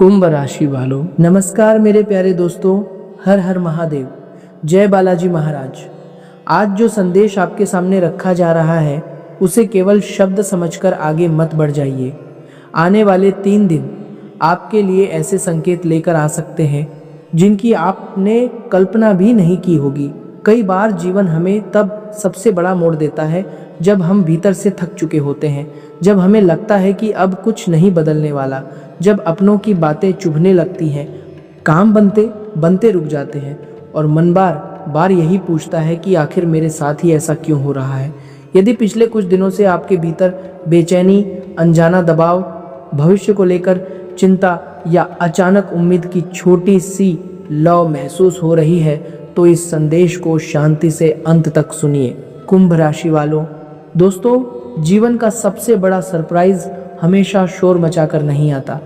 कुंभ राशि वालों, नमस्कार मेरे प्यारे दोस्तों। हर हर महादेव, जय बालाजी महाराज। आज जो संदेश आपके सामने रखा जा रहा है उसे केवल शब्द समझकर आगे मत बढ़ जाइए। आने वाले 3 दिन आपके लिए ऐसे संकेत लेकर आ सकते हैं जिनकी आपने कल्पना भी नहीं की होगी। कई बार जीवन हमें तब सबसे बड़ा मोड़ देता है जब हम भीतर से थक चुके होते हैं, जब हमें लगता है कि अब कुछ नहीं बदलने वाला, जब अपनों की बातें चुभने लगती हैं, काम बनते बनते रुक जाते हैं और मन बार बार यही पूछता है कि आखिर मेरे साथ ही ऐसा क्यों हो रहा है। यदि पिछले कुछ दिनों से आपके भीतर बेचैनी, अनजाना दबाव, भविष्य को लेकर चिंता या अचानक उम्मीद की छोटी सी लौ महसूस हो रही है तो इस संदेश को शांति से अंत तक सुनिए। कुंभ राशि वालों, दोस्तों, जीवन का सबसे बड़ा सरप्राइज हमेशा शोर मचाकर नहीं आता।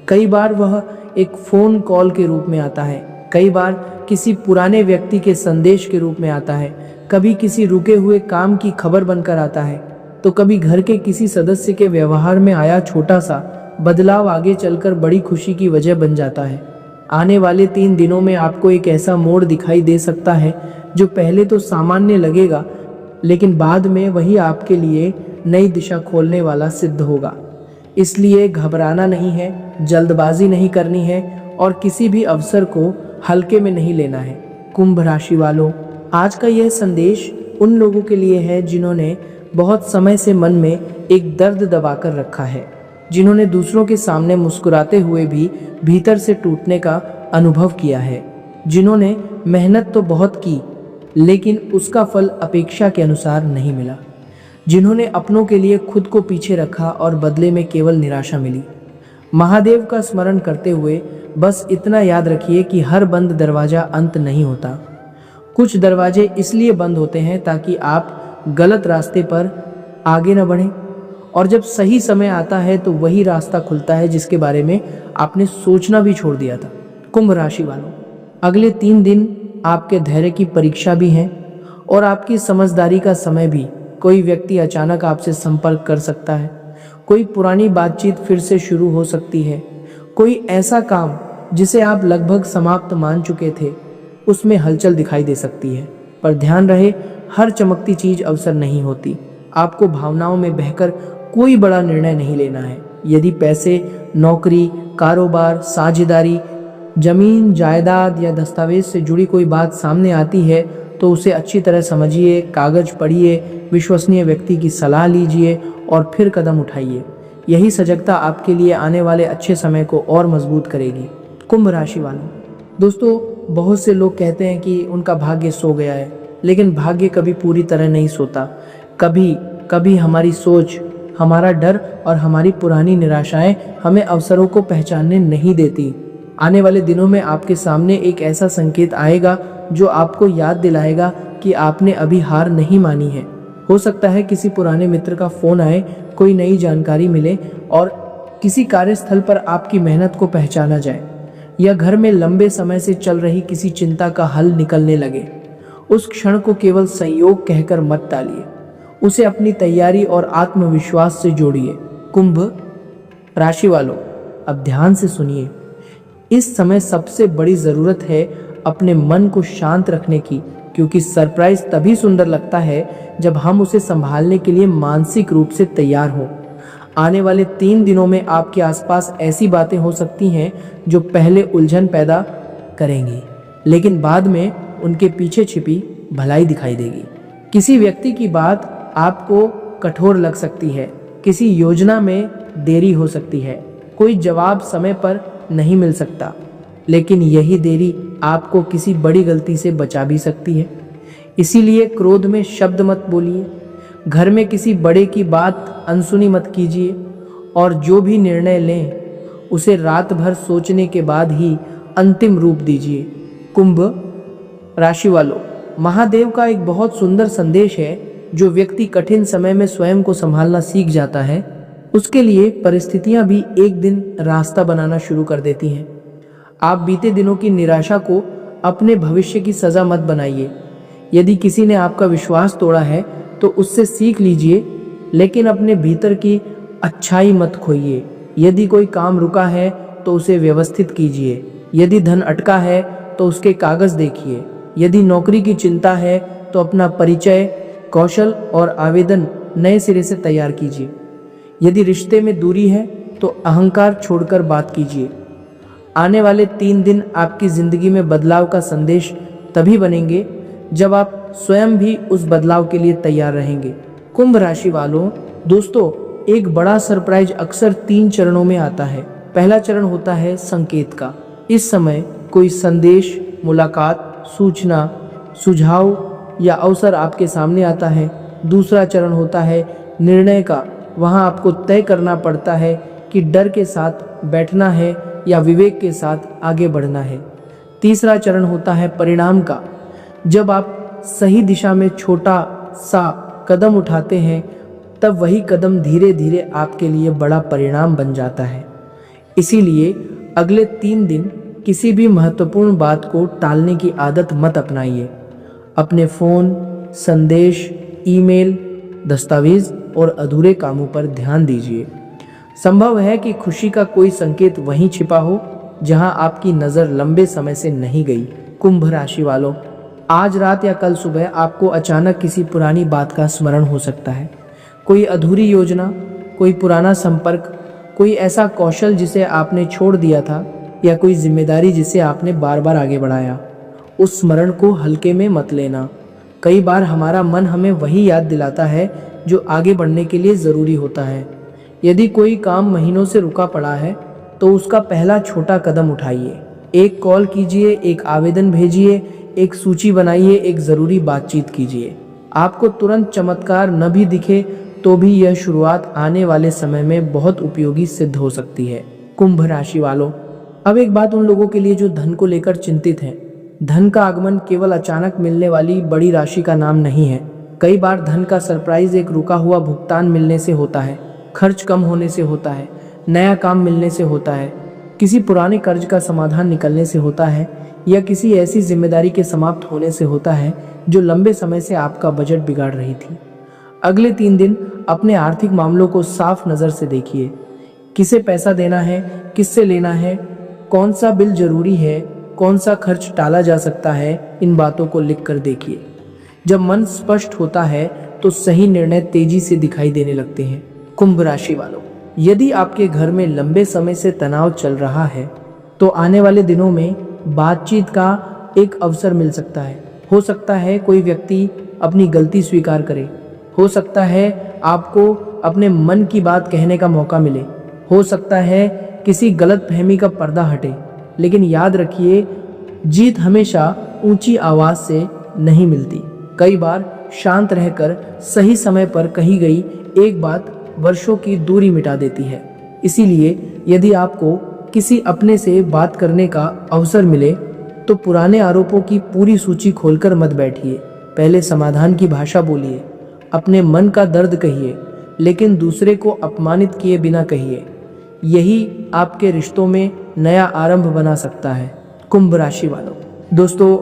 कई बार वह एक फोन कॉल के रूप में आता है, कई बार किसी पुराने व्यक्ति के संदेश के रूप में आता है, कभी किसी रुके हुए काम की खबर बनकर आता है, तो कभी घर के किसी सदस्य के व्यवहार में आया छोटा सा बदलाव आगे चलकर बड़ी खुशी की वजह बन जाता है। आने वाले 3 दिनों में आपको एक ऐसा मोड़ दिखाई दे सकता है जो पहले तो सामान्य लगेगा, लेकिन बाद में वही आपके लिए नई दिशा खोलने वाला सिद्ध होगा। इसलिए घबराना नहीं है, जल्दबाजी नहीं करनी है और किसी भी अवसर को हल्के में नहीं लेना है। कुंभ राशि वालों, आज का यह संदेश उन लोगों के लिए है जिन्होंने बहुत समय से मन में एक दर्द दबाकर रखा है, जिन्होंने दूसरों के सामने मुस्कुराते हुए भी भीतर से टूटने का अनुभव किया है, जिन्होंने मेहनत तो बहुत की लेकिन उसका फल अपेक्षा के अनुसार नहीं मिला, जिन्होंने अपनों के लिए खुद को पीछे रखा और बदले में केवल निराशा मिली। महादेव का स्मरण करते हुए बस इतना याद रखिए कि हर बंद दरवाजा अंत नहीं होता। कुछ दरवाजे इसलिए बंद होते हैं ताकि आप गलत रास्ते पर आगे न बढ़ें, और जब सही समय आता है तो वही रास्ता खुलता है जिसके बारे में आपने सोचना भी छोड़ दिया था। कुंभ राशि वालों, अगले 3 दिन आपके धैर्य की परीक्षा भी हैं और आपकी समझदारी का समय भी। कोई व्यक्ति अचानक आपसे संपर्क कर सकता है, कोई पुरानी बातचीत फिर से शुरू हो सकती है, कोई ऐसा काम जिसे आप लगभग समाप्त मान चुके थे उसमें हलचल दिखाई दे सकती है। पर ध्यान रहे, हर चमकती चीज अवसर नहीं होती। आपको भावनाओं में बहकर कोई बड़ा निर्णय नहीं लेना है। यदि पैसे, नौकरी, कारोबार, साझेदारी, जमीन जायदाद या दस्तावेज से जुड़ी कोई बात सामने आती है तो उसे अच्छी तरह समझिए, कागज पढ़िए, विश्वसनीय व्यक्ति की सलाह लीजिए और फिर कदम उठाइए। यही सजगता आपके लिए आने वाले अच्छे समय को और मजबूत करेगी। कुंभ राशि वालों, दोस्तों, बहुत से लोग कहते हैं कि उनका भाग्य सो गया है, लेकिन भाग्य कभी पूरी तरह नहीं सोता। कभी कभी हमारी सोच, हमारा डर और हमारी पुरानी निराशाएं हमें अवसरों को पहचानने नहीं देती। आने वाले दिनों में आपके सामने एक ऐसा संकेत आएगा जो आपको याद दिलाएगा कि आपने अभी हार नहीं मानी है। हो सकता है किसी पुराने मित्र का फोन आए, कोई नई जानकारी मिले और किसी कार्यस्थल पर आपकी मेहनत को पहचाना जाए, या घर में लंबे समय से चल रही किसी चिंता का हल निकलने लगे। उस क्षण को केवल संयोग कहकर मत टालिए, उसे अपनी तैयारी और आत्मविश्वास से जोड़िए। कुंभ राशि वालों, अब ध्यान से सुनिए। इस समय सबसे बड़ी जरूरत है अपने मन को शांत रखने की, क्योंकि सरप्राइज तभी सुंदर लगता है जब हम उसे संभालने के लिए मानसिक रूप से तैयार हो। आने वाले 3 दिनों में आपके आसपास ऐसी बातें हो सकती हैं जो पहले उलझन पैदा करेंगी, लेकिन बाद में उनके पीछे छिपी भलाई दिखाई देगी। किसी व्यक्ति की बात आपको कठोर लग सकती है, किसी योजना में देरी हो सकती है, कोई जवाब समय पर नहीं मिल सकता, लेकिन यही देरी आपको किसी बड़ी गलती से बचा भी सकती है। इसीलिए क्रोध में शब्द मत बोलिए, घर में किसी बड़े की बात अनसुनी मत कीजिए और जो भी निर्णय लें उसे रात भर सोचने के बाद ही अंतिम रूप दीजिए। कुंभ राशि वालों, महादेव का एक बहुत सुंदर संदेश है। जो व्यक्ति कठिन समय में स्वयं को संभालना सीख जाता है उसके लिए परिस्थितियां भी एक दिन रास्ता बनाना शुरू कर देती हैं। आप बीते दिनों की निराशा को अपने भविष्य की सजा मत बनाइए। यदि किसी ने आपका विश्वास तोड़ा है तो उससे सीख लीजिए, लेकिन अपने भीतर की अच्छाई मत खोइए। यदि कोई काम रुका है तो उसे व्यवस्थित कीजिए। यदि धन अटका है तो उसके कागज देखिए। यदि नौकरी की चिंता है तो अपना परिचय, कौशल और आवेदन नए सिरे से तैयार कीजिए। यदि रिश्ते में दूरी है तो अहंकार छोड़कर बात कीजिए। आने वाले 3 दिन आपकी जिंदगी में बदलाव का संदेश तभी बनेंगे जब आप स्वयं भी उस बदलाव के लिए तैयार रहेंगे। कुंभ राशि वालों, दोस्तों, एक बड़ा सरप्राइज अक्सर 3 चरणों में आता है। पहला चरण होता है संकेत का। इस समय कोई संदेश, मुलाकात, सूचना, सुझाव या अवसर आपके सामने आता है। दूसरा चरण होता है निर्णय का। वहां आपको तय करना पड़ता है कि डर के साथ बैठना है या विवेक के साथ आगे बढ़ना है। तीसरा चरण होता है परिणाम का। जब आप सही दिशा में छोटा सा कदम उठाते हैं, तब वही कदम धीरे धीरे आपके लिए बड़ा परिणाम बन जाता है। इसीलिए अगले 3 दिन किसी भी महत्वपूर्ण बात को टालने की आदत मत अपनाइए। अपने फोन, संदेश, ईमेल, दस्तावेज और अधूरे कामों पर ध्यान दीजिए। संभव है कि खुशी का कोई संकेत वहीं छिपा हो जहां आपकी नज़र लंबे समय से नहीं गई। कुंभ राशि वालों, आज रात या कल सुबह आपको अचानक किसी पुरानी बात का स्मरण हो सकता है। कोई अधूरी योजना, कोई पुराना संपर्क, कोई ऐसा कौशल जिसे आपने छोड़ दिया था या कोई जिम्मेदारी जिसे आपने बार बार आगे बढ़ाया। उस स्मरण को हल्के में मत लेना। कई बार हमारा मन हमें वही याद दिलाता है जो आगे बढ़ने के लिए ज़रूरी होता है। यदि कोई काम महीनों से रुका पड़ा है तो उसका पहला छोटा कदम उठाइए। एक कॉल कीजिए, एक आवेदन भेजिए, एक सूची बनाइए, एक ज़रूरी बातचीत कीजिए। आपको तुरंत चमत्कार न भी दिखे तो भी यह शुरुआत आने वाले समय में बहुत उपयोगी सिद्ध हो सकती है। कुंभ राशि वालों, अब एक बात उन लोगों के लिए जो धन को लेकर चिंतित हैं। धन का आगमन केवल अचानक मिलने वाली बड़ी राशि का नाम नहीं है। कई बार धन का सरप्राइज एक रुका हुआ भुगतान मिलने से होता है, खर्च कम होने से होता है, नया काम मिलने से होता है, किसी पुराने कर्ज का समाधान निकलने से होता है या किसी ऐसी जिम्मेदारी के समाप्त होने से होता है जो लंबे समय से आपका बजट बिगाड़ रही थी। अगले 3 दिन अपने आर्थिक मामलों को साफ नज़र से देखिए। किसे पैसा देना है, किससे लेना है, कौन सा बिल जरूरी है, कौन सा खर्च टाला जा सकता है, इन बातों को लिख कर देखिए। जब मन स्पष्ट होता है तो सही निर्णय तेजी से दिखाई देने लगते हैं। कुंभ राशि वालों, यदि आपके घर में लंबे समय से तनाव चल रहा है तो आने वाले दिनों में बातचीत का एक अवसर मिल सकता है। हो सकता है कोई व्यक्ति अपनी गलती स्वीकार करे, हो सकता है आपको अपने मन की बात कहने का मौका मिले, हो सकता है किसी गलतफहमी का पर्दा हटे। लेकिन याद रखिए, जीत हमेशा ऊंची आवाज से नहीं मिलती। कई बार शांत रहकर सही समय पर कही गई एक बात वर्षों की दूरी मिटा देती है। इसीलिए यदि आपको किसी अपने से बात करने का अवसर मिले तो पुराने आरोपों की पूरी सूची खोलकर मत बैठिए। पहले समाधान की भाषा बोलिए, अपने मन का दर्द कहिए, लेकिन दूसरे को अपमानित किए बिना कहिए। यही आपके रिश्तों में नया आरंभ बना सकता है। कुंभ राशि वालों, दोस्तों,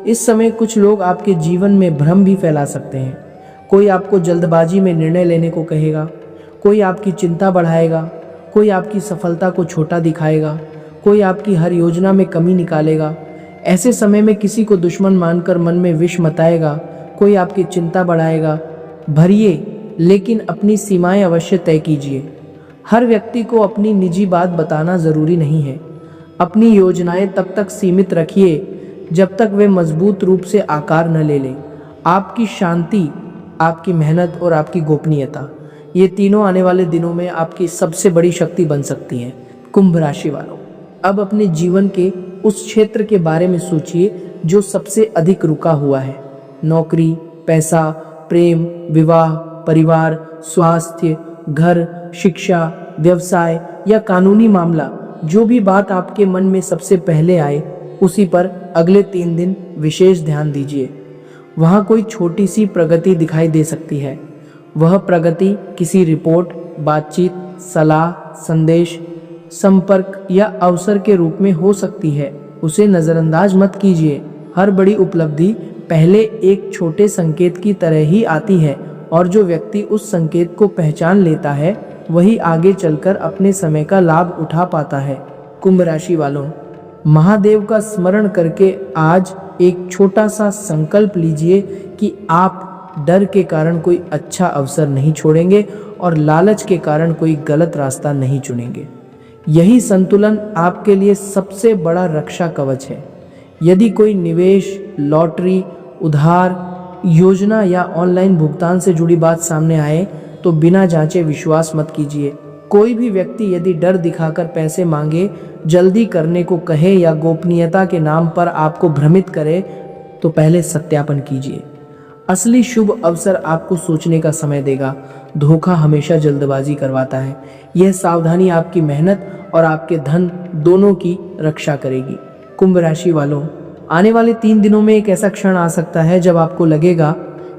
इस समय कुछ लोग आपके जीवन में भ्रम भी फैला सकते हैं। कोई आपको जल्दबाजी में निर्णय लेने को कहेगा, कोई आपकी चिंता बढ़ाएगा, कोई आपकी सफलता को छोटा दिखाएगा, कोई आपकी हर योजना में कमी निकालेगा। ऐसे समय में किसी को दुश्मन मानकर मन में विष मताएगा, कोई आपकी चिंता बढ़ाएगा। भरिए, लेकिन अपनी सीमाएं अवश्य तय कीजिए। हर व्यक्ति को अपनी निजी बात बताना जरूरी नहीं है। अपनी योजनाएं तब तक सीमित रखिए जब तक वे मजबूत रूप से आकार न ले लें। आपकी शांति, आपकी मेहनत और आपकी गोपनीयता, ये तीनों आने वाले दिनों में आपकी सबसे बड़ी शक्ति बन सकती हैं। कुंभ राशि वालों, अब अपने जीवन के उस क्षेत्र के बारे में सोचिए जो सबसे अधिक रुका हुआ है। नौकरी, पैसा, प्रेम, विवाह, परिवार, स्वास्थ्य, घर, शिक्षा, व्यवसाय या कानूनी मामला, जो भी बात आपके मन में सबसे पहले आए उसी पर अगले 3 दिन विशेष ध्यान दीजिए। वहाँ कोई छोटी सी प्रगति दिखाई दे सकती है। वह प्रगति किसी रिपोर्ट, बातचीत, सलाह, संदेश, संपर्क या अवसर के रूप में हो सकती है। उसे नज़रअंदाज मत कीजिए। हर बड़ी उपलब्धि पहले एक छोटे संकेत की तरह ही आती है और जो व्यक्ति उस संकेत को पहचान लेता है वही आगे चलकर अपने समय का लाभ उठा पाता है। कुंभ राशि वालों, महादेव का स्मरण करके आज एक छोटा सा संकल्प लीजिए कि आप डर के कारण कोई अच्छा अवसर नहीं छोड़ेंगे और लालच के कारण कोई गलत रास्ता नहीं चुनेंगे। यही संतुलन आपके लिए सबसे बड़ा रक्षा कवच है। यदि कोई निवेश, लॉटरी, उधार योजना या ऑनलाइन भुगतान से जुड़ी बात सामने आए तो बिना जांचे विश्वास मत कीजिए। कोई भी व्यक्ति यदि डर दिखाकर पैसे मांगे, जल्दी करने को कहे या गोपनीयता के नाम पर आपको भ्रमित करे तो पहले सत्यापन कीजिए। असली शुभ अवसर आपको सोचने का समय देगा। धोखा हमेशा जल्दबाजी करवाता है। यह सावधानी आपकी मेहनत और आपके धन दोनों की रक्षा करेगी। कुंभ राशि वालों, आने वाले 3 दिनों में एक ऐसा क्षण आ सकता है जब आपको लगेगा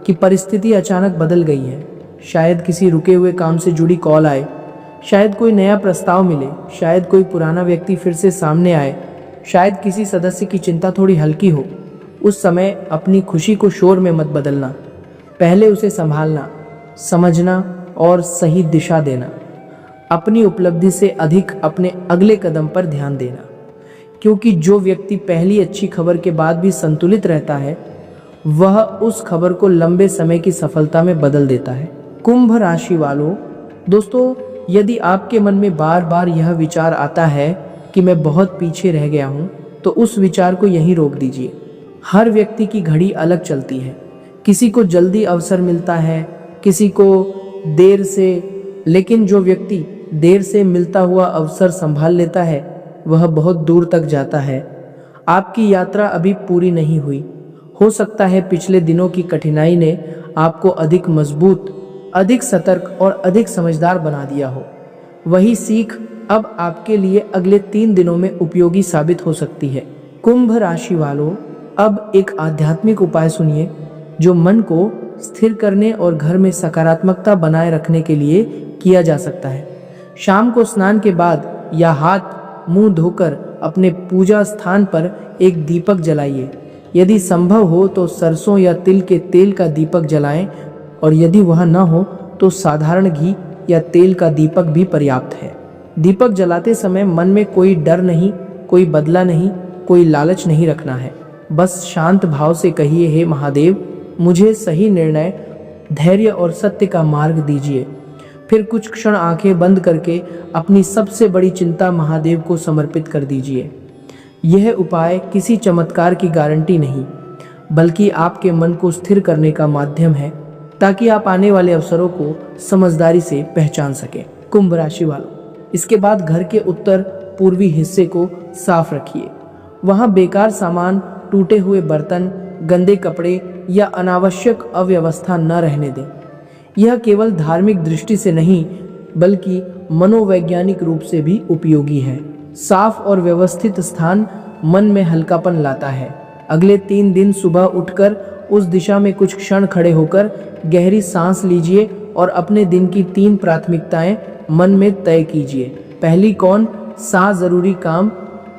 कि परिस्थिति अचानक बदल गई है। शायद किसी रुके हुए काम से जुड़ी कॉल आए, शायद कोई नया प्रस्ताव मिले, शायद कोई पुराना व्यक्ति फिर से सामने आए, शायद किसी सदस्य की चिंता थोड़ी हल्की हो। उस समय अपनी खुशी को शोर में मत बदलना, पहले उसे संभालना, समझना और सही दिशा देना। अपनी उपलब्धि से अधिक अपने अगले कदम पर ध्यान देना, क्योंकि जो व्यक्ति पहली अच्छी खबर के बाद भी संतुलित रहता है वह उस खबर को लंबे समय की सफलता में बदल देता है। कुंभ राशि वालों, दोस्तों, यदि आपके मन में बार बार यह विचार आता है कि मैं बहुत पीछे रह गया हूँ, तो उस विचार को यहीं रोक दीजिए। हर व्यक्ति की घड़ी अलग चलती है। किसी को जल्दी अवसर मिलता है, किसी को देर से, लेकिन जो व्यक्ति देर से मिलता हुआ अवसर संभाल लेता है वह बहुत दूर तक जाता है। आपकी यात्रा अभी पूरी नहीं हुई। हो सकता है पिछले दिनों की कठिनाई ने आपको अधिक मजबूत, अधिक सतर्क और अधिक समझदार बना दिया हो। वही सीख अब आपके लिए अगले 3 दिनों में उपयोगी साबित हो सकती है। कुंभ राशि वालों, अब एक आध्यात्मिक उपाय सुनिए जो मन को स्थिर करने और घर में सकारात्मकता बनाए रखने के लिए किया जा सकता है। शाम को स्नान के बाद या हाथ मुंह धोकर अपने पूजा स्थान पर एक दीपक जलाइए। यदि संभव हो तो सरसों या तिल के तेल का दीपक जलाएं, और यदि वह न हो तो साधारण घी या तेल का दीपक भी पर्याप्त है। दीपक जलाते समय मन में कोई डर नहीं, कोई बदला नहीं, कोई लालच नहीं रखना है। बस शांत भाव से कहिए, हे महादेव, मुझे सही निर्णय, धैर्य और सत्य का मार्ग दीजिए। फिर कुछ क्षण आंखें बंद करके अपनी सबसे बड़ी चिंता महादेव को समर्पित कर दीजिए। यह उपाय किसी चमत्कार की गारंटी नहीं, बल्कि आपके मन को स्थिर करने का माध्यम है, ताकि आप आने वाले अवसरों को समझदारी से पहचान सकें। कुंभ राशि वालों, इसके बाद घर के उत्तर पूर्वी हिस्से को साफ रखिए। वहां बेकार सामान, टूटे हुए बर्तन, गंदे कपड़े या अनावश्यक अव्यवस्था न रहने दें। यह केवल धार्मिक दृष्टि से नहीं बल्कि मनोवैज्ञानिक रूप से भी उपयोगी है। साफ और व्यवस्थित स्थान मन में हल्कापन लाता है। अगले 3 दिन सुबह उठकर उस दिशा में कुछ क्षण खड़े होकर गहरी सांस लीजिए और अपने दिन की 3 प्राथमिकताएं मन में तय कीजिए। पहली, कौन सा जरूरी काम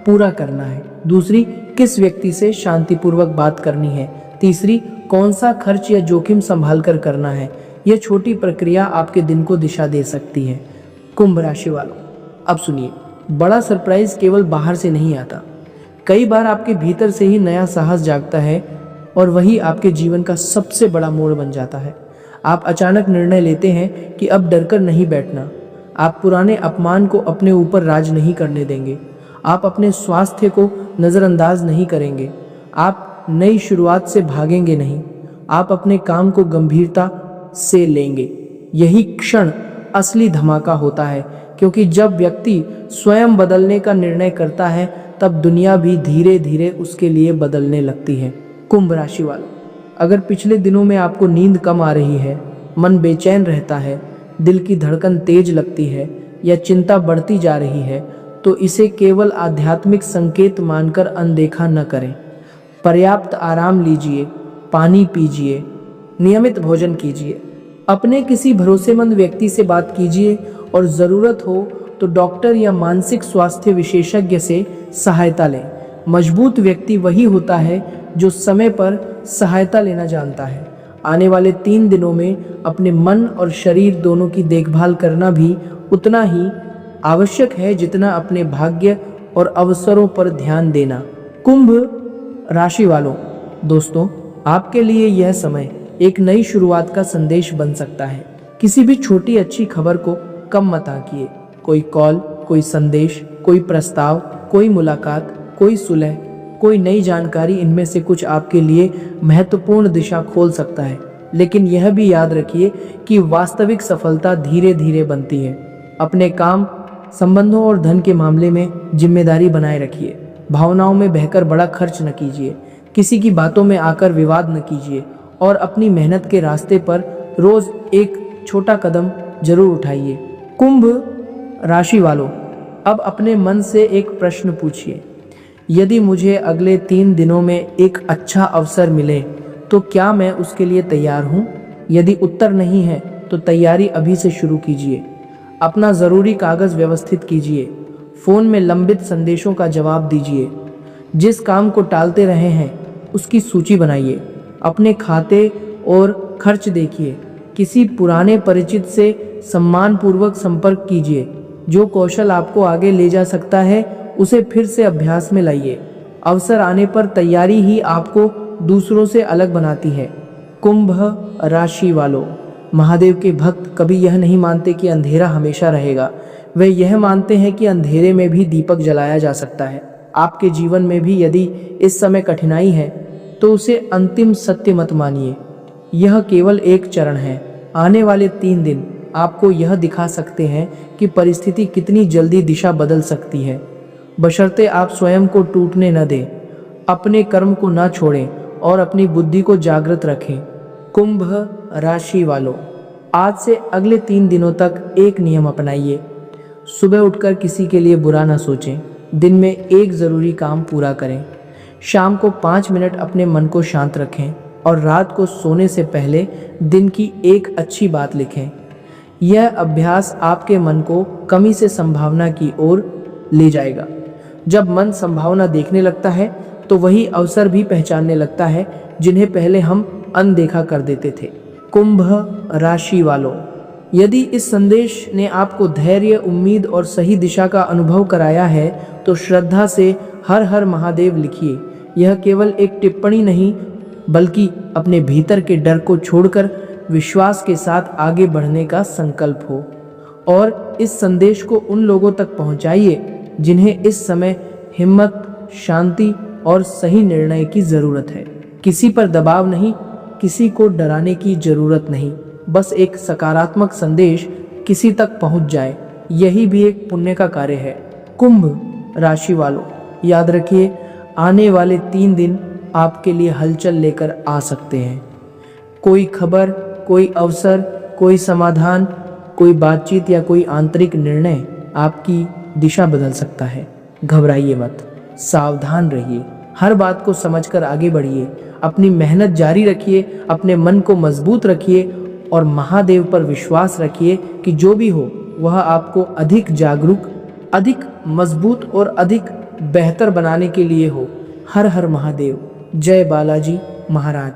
पूरा करना है। दूसरी, किस व्यक्ति से शांतिपूर्वक बात करनी है। तीसरी, कौन सा खर्च या जोखिम संभाल कर करना है। यह छोटी प्रक्रिया आपके दिन को दिशा दे सकती है। कुंभ राशि वालों, अब सुनिए, बड़ा सरप्राइज केवल बाहर से नहीं आता। कई बार आपके भीतर से ही नया साहस जागता है और वही आपके जीवन का सबसे बड़ा मोड़ बन जाता है। आप अचानक निर्णय लेते हैं कि अब डरकर नहीं बैठना। आप पुराने अपमान को अपने ऊपर राज नहीं करने देंगे। आप अपने स्वास्थ्य को नज़रअंदाज नहीं करेंगे। आप नई शुरुआत से भागेंगे नहीं। आप अपने काम को गंभीरता से लेंगे। यही क्षण असली धमाका होता है, क्योंकि जब व्यक्ति स्वयं बदलने का निर्णय करता है तब दुनिया भी धीरे धीरे उसके लिए बदलने लगती है। कुंभ राशि वालों, अगर पिछले दिनों में आपको नींद कम आ रही है, मन बेचैन रहता है, दिल की धड़कन तेज लगती है या चिंता बढ़ती जा रही है, तो इसे केवल आध्यात्मिक संकेत मानकर अनदेखा न करें। पर्याप्त आराम लीजिए, पानी पीजिए, नियमित भोजन कीजिए, अपने किसी भरोसेमंद व्यक्ति से बात कीजिए और ज़रूरत हो तो डॉक्टर या मानसिक स्वास्थ्य विशेषज्ञ से सहायता लें। मजबूत व्यक्ति वही होता है जो समय पर सहायता लेना जानता है। आने वाले 3 दिनों में अपने मन और शरीर दोनों की देखभाल करना भी उतना ही आवश्यक है जितना अपने भाग्य और अवसरों पर ध्यान देना। कुंभ राशि वालों, दोस्तों, आपके लिए यह समय एक नई शुरुआत का संदेश बन सकता है। किसी भी छोटी अच्छी खबर को कम मत आंकिए। कोई कॉल, कोई संदेश, कोई प्रस्ताव, कोई मुलाकात, कोई सुलह, कोई नई जानकारी, इनमें से कुछ आपके लिए महत्वपूर्ण दिशा खोल सकता है। लेकिन यह भी याद रखिए कि वास्तविक सफलता धीरे धीरे बनती है। अपने काम, संबंधों और धन के मामले में जिम्मेदारी बनाए रखिए। भावनाओं में बहकर बड़ा खर्च न कीजिए। किसी की बातों में आकर विवाद न कीजिए और अपनी मेहनत के रास्ते पर रोज एक छोटा कदम जरूर उठाइए। कुंभ राशि वालों, अब अपने मन से एक प्रश्न पूछिए। यदि मुझे अगले 3 दिनों में एक अच्छा अवसर मिले तो क्या मैं उसके लिए तैयार हूँ? यदि उत्तर नहीं है तो तैयारी अभी से शुरू कीजिए। अपना ज़रूरी कागज़ व्यवस्थित कीजिए। फ़ोन में लंबित संदेशों का जवाब दीजिए। जिस काम को टालते रहे हैं उसकी सूची बनाइए। अपने खाते और खर्च देखिए। किसी पुराने परिचित से सम्मानपूर्वक संपर्क कीजिए। जो कौशल आपको आगे ले जा सकता है उसे फिर से अभ्यास में लाइए। अवसर आने पर तैयारी ही आपको दूसरों से अलग बनाती है। कुंभ राशि वालों, महादेव के भक्त कभी यह नहीं मानते कि अंधेरा हमेशा रहेगा। वे यह मानते हैं कि अंधेरे में भी दीपक जलाया जा सकता है। आपके जीवन में भी यदि इस समय कठिनाई है तो उसे अंतिम सत्य मत मानिए। यह केवल एक चरण है। आने वाले 3 दिन आपको यह दिखा सकते हैं कि परिस्थिति कितनी जल्दी दिशा बदल सकती है, बशर्ते आप स्वयं को टूटने न दें, अपने कर्म को न छोड़ें और अपनी बुद्धि को जागृत रखें। कुंभ राशि वालों, आज से अगले 3 दिनों तक एक नियम अपनाइए। सुबह उठकर किसी के लिए बुरा न सोचें। दिन में एक ज़रूरी काम पूरा करें। शाम को 5 मिनट अपने मन को शांत रखें और रात को सोने से पहले दिन की एक अच्छी बात लिखें। यह अभ्यास आपके मन को कमी से संभावना की ओर ले जाएगा। जब मन संभावना देखने लगता है तो वही अवसर भी पहचानने लगता है जिन्हें पहले हम अनदेखा कर देते थे। कुंभ राशि वालों, यदि इस संदेश ने आपको धैर्य, उम्मीद और सही दिशा का अनुभव कराया है तो श्रद्धा से हर हर महादेव लिखिए। यह केवल एक टिप्पणी नहीं बल्कि अपने भीतर के डर को छोड़कर विश्वास के साथ आगे बढ़ने का संकल्प हो। और इस संदेश को उन लोगों तक पहुंचाइए जिन्हें इस समय हिम्मत, शांति और सही निर्णय की ज़रूरत है। किसी पर दबाव नहीं, किसी को डराने की ज़रूरत नहीं। बस एक सकारात्मक संदेश किसी तक पहुंच जाए, यही भी एक पुण्य का कार्य है। कुंभ राशि वालों, याद रखिए, आने वाले 3 दिन आपके लिए हलचल लेकर आ सकते हैं। कोई खबर, कोई अवसर, कोई समाधान, कोई बातचीत या कोई आंतरिक निर्णय आपकी दिशा बदल सकता है। घबराइए मत, सावधान रहिए, हर बात को समझकर आगे बढ़िए, अपनी मेहनत जारी रखिए, अपने मन को मजबूत रखिए और महादेव पर विश्वास रखिए कि जो भी हो वह आपको अधिक जागरूक, अधिक मजबूत और अधिक बेहतर बनाने के लिए हो। हर हर महादेव। जय बालाजी महाराज।